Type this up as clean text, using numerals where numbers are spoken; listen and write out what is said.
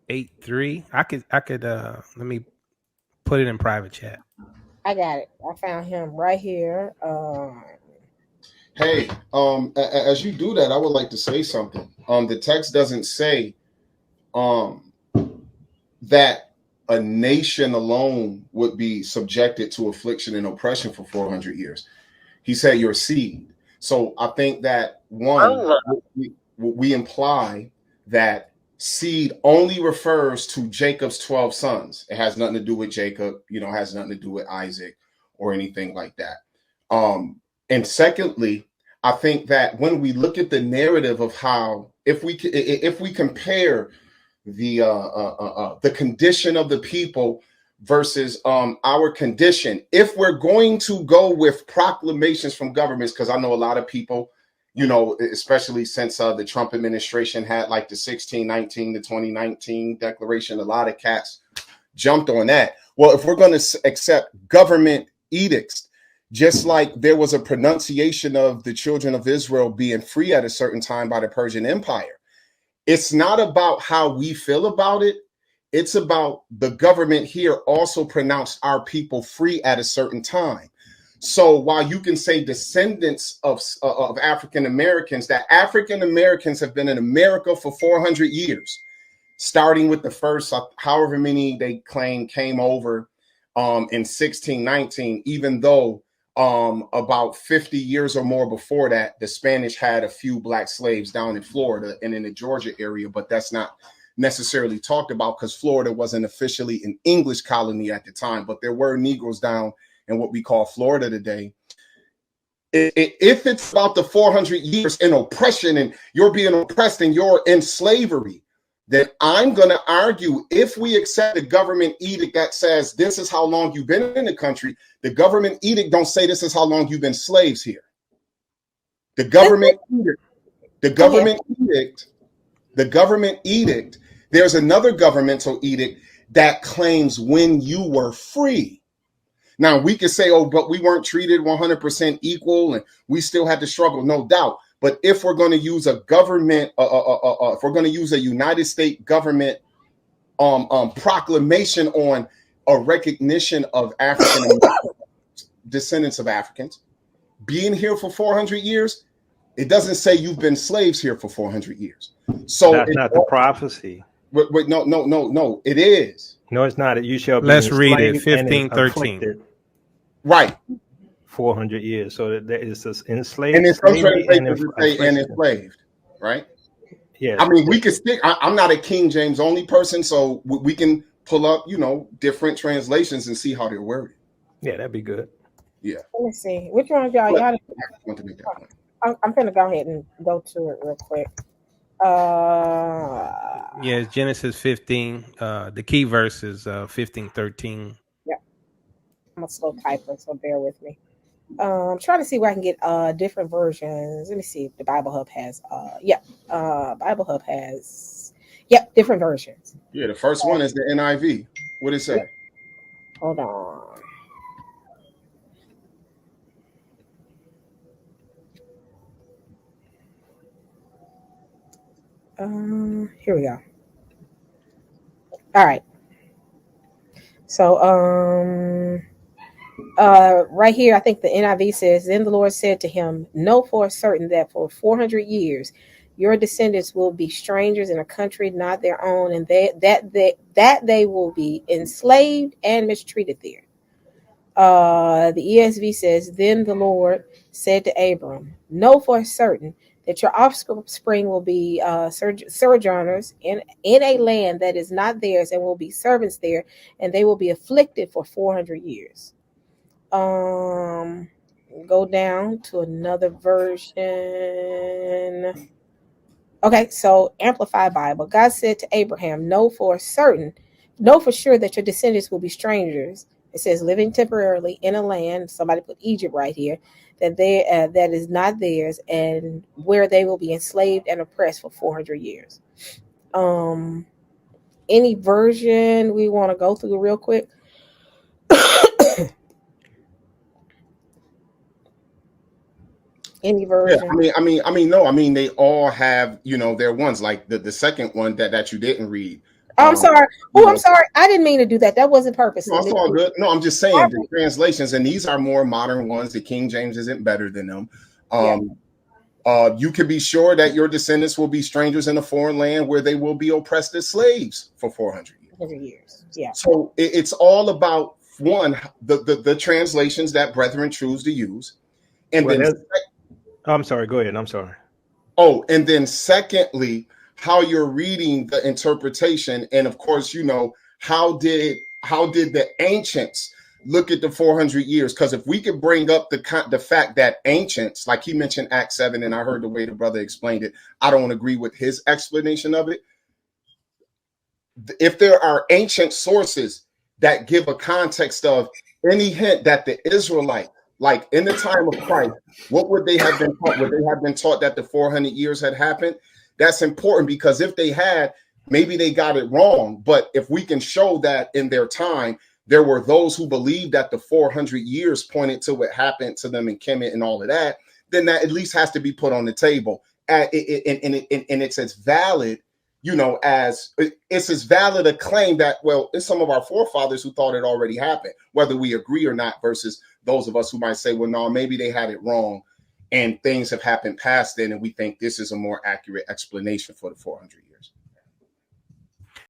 83. I could let me put it in private chat. I got it. I found him right here. Hey, as you do that, I would like to say something. The text doesn't say um that a nation alone would be subjected to affliction and oppression for 400 years. He said your seed. So I think that one, we imply that seed only refers to Jacob's 12 sons. It has nothing to do with Jacob, has nothing to do with Isaac or anything like that. And secondly, I think that when we look at the narrative of how, if we compare the condition of the people versus our condition, if we're going to go with proclamations from governments, because I know a lot of people, especially since the Trump administration had like the 1619 to 2019 declaration, a lot of cats jumped on that. Well, if we're going to accept government edicts, just like there was a pronunciation of the children of Israel being free at a certain time by the Persian Empire, it's not about how we feel about it. It's about the government here also pronounced our people free at a certain time. So while you can say descendants of African Americans, that African Americans have been in America for 400 years, starting with the first, however many they claim came over in 1619, even though about 50 years or more before that, the Spanish had a few black slaves down in Florida and in the Georgia area, but that's not necessarily talked about because Florida wasn't officially an English colony at the time, but there were Negroes down in what we call Florida today. If it's about the 400 years in oppression and you're being oppressed and you're in slavery, then I'm going to argue, if we accept the government edict that says this is how long you've been in the country, the government edict don't say this is how long you've been slaves here. The government edict, there's another governmental edict that claims when you were free. Now, we could say, oh, but we weren't treated 100% equal and we still had to struggle, no doubt. But if we're going to use a government, if we're going to use a United States government proclamation on a recognition of African descendants of Africans being here for 400 years, it doesn't say you've been slaves here for 400 years. So that's not the prophecy. Wait, no, it is. No, it's not. You shall be Let's read it. enslaved and 15:13. Right. 400 years. So that is enslaved. And it's enslaved, right? Yeah. I mean, we could stick. I'm not a King James only person, so we can pull up, different translations and see how they're worded. Yeah, that'd be good. Yeah. Let me see. Which one of y'all? I want to make that point. I'm gonna go ahead and go to it real quick. Yeah, it's Genesis 15. The key verse is 15:13. Yeah. I'm a slow typer, so bear with me. I'm trying to see where I can get different versions. Let me see if the Bible Hub has Bible Hub has different versions. Yeah, the first one is the NIV. What did it say? Hold on. Here we go. All right. So right here, I think the NIV says, "Then the Lord said to him, know for certain that for 400 years your descendants will be strangers in a country not their own, and that they will be enslaved and mistreated there." The ESV says, "Then the Lord said to Abram, know for certain that your offspring will be sojourners in a land that is not theirs, and will be servants there, and they will be afflicted for 400 years." Go down to another version. Okay, so Amplified Bible. God said to Abraham, know for sure that your descendants will be strangers. It says living temporarily in a land, somebody put Egypt right here, that is not theirs, and where they will be enslaved and oppressed for 400 years. Any version we want to go through real quick? any Yeah, version. no, they all have, their ones, like the second one that you didn't read. Oh, I'm sorry. You Oh, I'm know, sorry. I didn't mean to do that. That wasn't no, purposely. it's all good. No, I'm just saying the translations, and these are more modern ones. The King James isn't better than them. Yeah. You can be sure that your descendants will be strangers in a foreign land where they will be oppressed as slaves for 400 years. 100 years. Yeah. So it's all about, one, the translations that brethren choose to use, and Well, then I'm sorry. Go ahead. I'm sorry. and then secondly, how you're reading the interpretation, and of course, how did the ancients look at the 400 years? Because if we could bring up the fact that ancients, like he mentioned Acts 7, and I heard the way the brother explained it, I don't agree with his explanation of it. If there are ancient sources that give a context of any hint that the Israelite, like in the time of Christ, what would they have been taught? Would they have been taught that the 400 years had happened? That's important, because if they had, maybe they got it wrong. But if we can show that in their time, there were those who believed that the 400 years pointed to what happened to them in Kemet and all of that, then that at least has to be put on the table. And it's as valid, as it's as valid a claim that, well, it's some of our forefathers who thought it already happened, whether we agree or not, versus those of us who might say, well, no, maybe they had it wrong and things have happened past then, and we think this is a more accurate explanation for the 400 years.